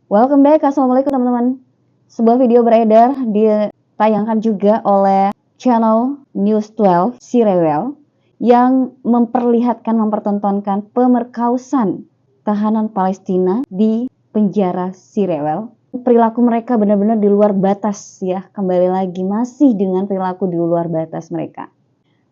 Welcome back, assalamualaikum teman-teman. Sebuah video beredar ditayangkan juga oleh channel News 12 si Rewel yang mempertontonkan pemerkosaan tahanan Palestina di penjara si Rewel. Perilaku mereka benar-benar di luar batas ya. Kembali lagi masih dengan perilaku di luar batas mereka.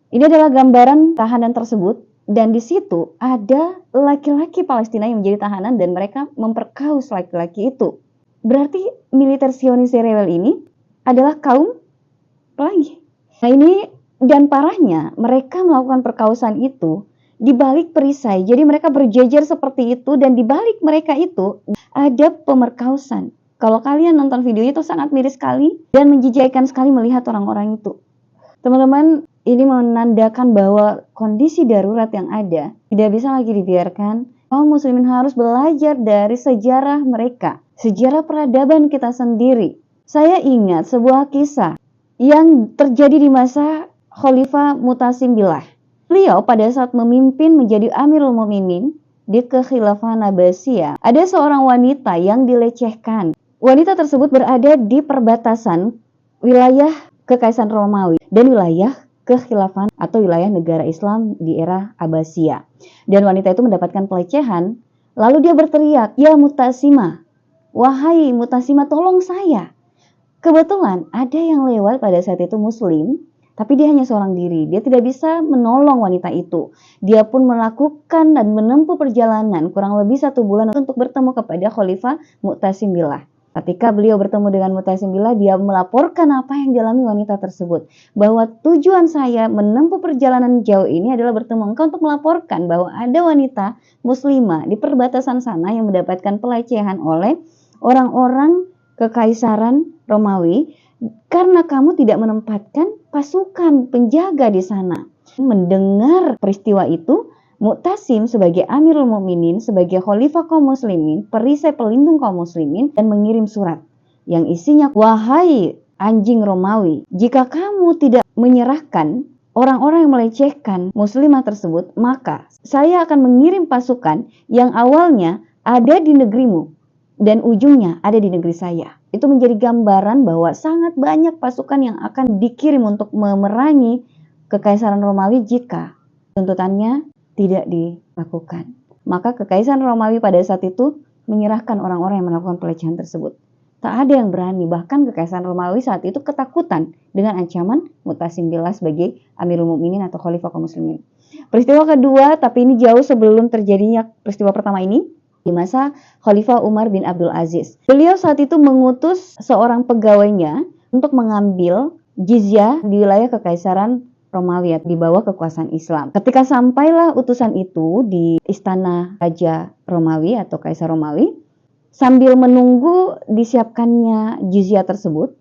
Ini adalah gambaran tahanan tersebut. Dan di situ ada laki-laki Palestina yang menjadi tahanan dan mereka memperkaus laki-laki itu. Berarti militer Zionis Rewel ini adalah kaum pelangi. Nah ini dan parahnya mereka melakukan perkausan itu di balik perisai. Jadi mereka berjejer seperti itu dan di balik mereka itu ada pemerkausan. Kalau kalian nonton videonya itu sangat miris sekali dan menjijikkan sekali melihat orang-orang itu. Teman-teman, ini menandakan bahwa kondisi darurat yang ada tidak bisa lagi dibiarkan. Kaum muslimin harus belajar dari sejarah mereka, sejarah peradaban kita sendiri. Saya ingat sebuah kisah yang terjadi di masa Khalifah Mu'tasim Billah. Beliau pada saat memimpin menjadi Amirul Mukminin di Kekhilafahan Abbasiyah, ada seorang wanita yang dilecehkan. Wanita tersebut berada di perbatasan wilayah Kekaisaran Romawi dan wilayah Kekhilafahan atau wilayah negara Islam di era Abbasiyah. Dan wanita itu mendapatkan pelecehan, lalu dia berteriak, "Ya Mu'tasimah, wahai Mu'tasimah, tolong saya." Kebetulan ada yang lewat pada saat itu muslim, tapi dia hanya seorang diri. Dia tidak bisa menolong wanita itu. Dia pun melakukan dan menempuh perjalanan kurang lebih 1 bulan untuk bertemu kepada Khalifah Mu'tasim Billah. Ketika beliau bertemu dengan Mu'tasim Billah, dia melaporkan apa yang dialami wanita tersebut. Bahwa tujuan saya menempuh perjalanan jauh ini adalah bertemu engkau untuk melaporkan bahwa ada wanita muslimah di perbatasan sana yang mendapatkan pelecehan oleh orang-orang Kekaisaran Romawi karena kamu tidak menempatkan pasukan penjaga di sana. Mendengar peristiwa itu, Mu'tasim sebagai Amirul Mukminin, sebagai Khalifah kaum muslimin, perisai pelindung kaum muslimin, dan mengirim surat yang isinya, "Wahai anjing Romawi, jika kamu tidak menyerahkan orang-orang yang melecehkan muslimah tersebut, maka saya akan mengirim pasukan yang awalnya ada di negerimu dan ujungnya ada di negeri saya." Itu menjadi gambaran bahwa sangat banyak pasukan yang akan dikirim untuk memerangi Kekaisaran Romawi jika tuntutannya tidak dilakukan. Maka Kekaisaran Romawi pada saat itu menyerahkan orang-orang yang melakukan pelecehan tersebut. Tak ada yang berani, bahkan Kekaisaran Romawi saat itu ketakutan dengan ancaman Mu'tasim Billah sebagai Amirul Mukminin atau Khalifah kaum muslimin. Peristiwa kedua, tapi ini jauh sebelum terjadinya peristiwa pertama ini, di masa Khalifah Umar bin Abdul Aziz. Beliau saat itu mengutus seorang pegawainya untuk mengambil jizyah di wilayah Kekaisaran Romawi di bawah kekuasaan Islam. Ketika sampailah utusan itu di istana Raja Romawi atau Kaisar Romawi, sambil menunggu disiapkannya jizyah tersebut,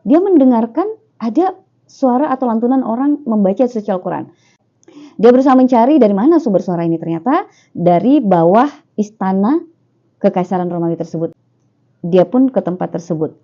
dia mendengarkan ada suara atau lantunan orang membaca suci Al-Quran. Dia berusaha mencari dari mana sumber suara ini, ternyata dari bawah istana Kekaisaran Romawi tersebut. Dia pun ke tempat tersebut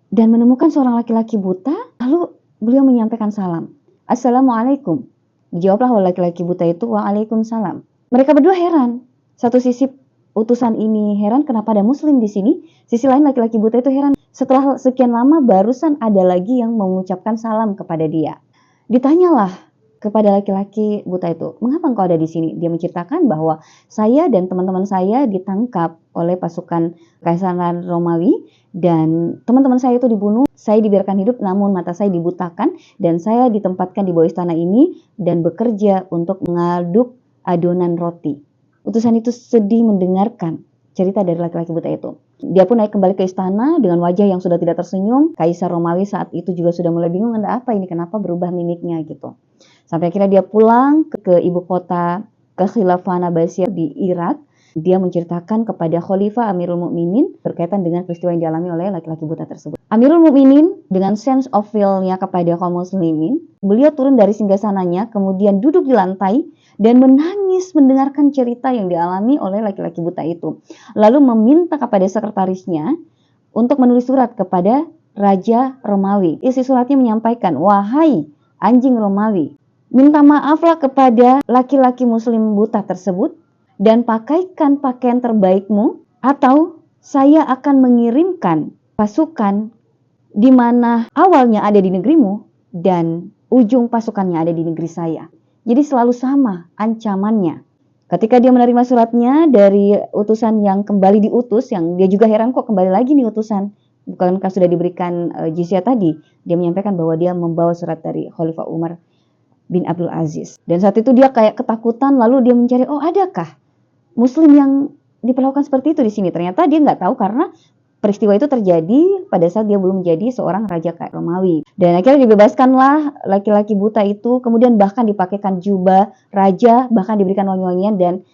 dan menemukan seorang laki-laki buta, lalu beliau menyampaikan salam. "Assalamualaikum." Dijawablah oleh laki-laki buta itu, "Waalaikumsalam." Mereka berdua heran. Satu sisi utusan ini heran kenapa ada muslim di sini. Sisi lain laki-laki buta itu heran. Setelah sekian lama barusan ada lagi yang mengucapkan salam kepada dia. Ditanyalah kepada laki-laki buta itu, "Mengapa engkau ada di sini?" Dia menceritakan bahwa saya dan teman-teman saya ditangkap oleh pasukan Kekaisaran Romawi dan teman-teman saya itu dibunuh. Saya dibiarkan hidup namun mata saya dibutakan dan saya ditempatkan di bawah istana ini dan bekerja untuk mengaduk adonan roti. Utusan itu sedih mendengarkan cerita dari laki-laki buta itu. Dia pun naik kembali ke istana dengan wajah yang sudah tidak tersenyum. Kaisar Romawi saat itu juga sudah mulai bingung, ada apa ini, kenapa berubah mimiknya gitu. Sampai akhirnya dia pulang ke ibu kota Kekhilafahan Abbasiyah di Irak. Dia menceritakan kepada Khalifah Amirul Mukminin berkaitan dengan peristiwa yang dialami oleh laki-laki buta tersebut. Amirul Mukminin dengan sense of feel-nya kepada kaum muslimin, beliau turun dari singgasananya, kemudian duduk di lantai dan menangis mendengarkan cerita yang dialami oleh laki-laki buta itu. Lalu meminta kepada sekretarisnya untuk menulis surat kepada Raja Romawi. Isi suratnya menyampaikan, "Wahai anjing Romawi, minta maaflah kepada laki-laki muslim buta tersebut dan pakaikan pakaian terbaikmu atau saya akan mengirimkan pasukan di mana awalnya ada di negerimu dan ujung pasukannya ada di negeri saya. Jadi selalu sama ancamannya. Ketika dia menerima suratnya dari utusan yang kembali diutus, yang dia juga heran kok kembali lagi nih utusan, bukankah sudah diberikan jizyah tadi. Dia menyampaikan bahwa dia membawa surat dari Khalifah Umar bin Abdul Aziz. Dan saat itu dia kayak ketakutan, lalu dia mencari, oh adakah Muslim yang diperlakukan seperti itu di sini? Ternyata dia nggak tahu karena peristiwa itu terjadi pada saat dia belum menjadi seorang raja Romawi. Dan akhirnya dibebaskanlah laki-laki buta itu, kemudian bahkan dipakaikan jubah raja, bahkan diberikan wangi-wangian dan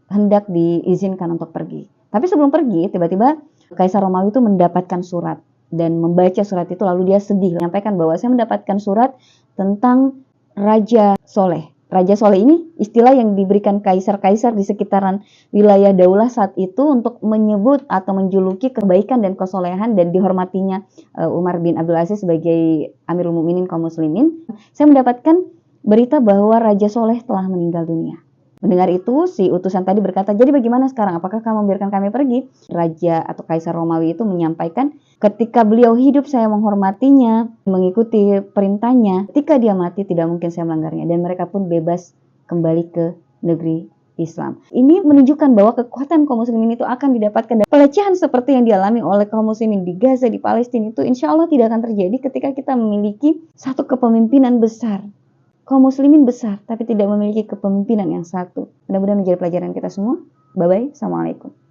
hendak diizinkan untuk pergi. Tapi sebelum pergi, tiba-tiba Kaisar Romawi itu mendapatkan surat dan membaca surat itu, lalu dia sedih, menyampaikan bahwa saya mendapatkan surat tentang Raja Soleh. Raja Soleh ini istilah yang diberikan kaisar-kaisar di sekitaran wilayah daulah saat itu untuk menyebut atau menjuluki kebaikan dan kesolehan dan dihormatinya Umar bin Abdul Aziz sebagai Amirul Mukminin kaum muslimin. Saya mendapatkan berita bahwa Raja Soleh telah meninggal dunia. Mendengar itu, si utusan tadi berkata, jadi bagaimana sekarang? Apakah kamu membiarkan kami pergi? Raja atau Kaisar Romawi itu menyampaikan, ketika beliau hidup saya menghormatinya, mengikuti perintahnya. Ketika dia mati tidak mungkin saya melanggarnya. Dan mereka pun bebas kembali ke negeri Islam. Ini menunjukkan bahwa kekuatan kaum muslimin itu akan didapatkan. Dan pelecehan seperti yang dialami oleh kaum muslimin di Gaza, di Palestina itu insya Allah tidak akan terjadi ketika kita memiliki satu kepemimpinan besar. Kaum muslimin besar, tapi tidak memiliki kepemimpinan yang satu. Mudah-mudahan menjadi pelajaran kita semua. Bye-bye. Assalamualaikum.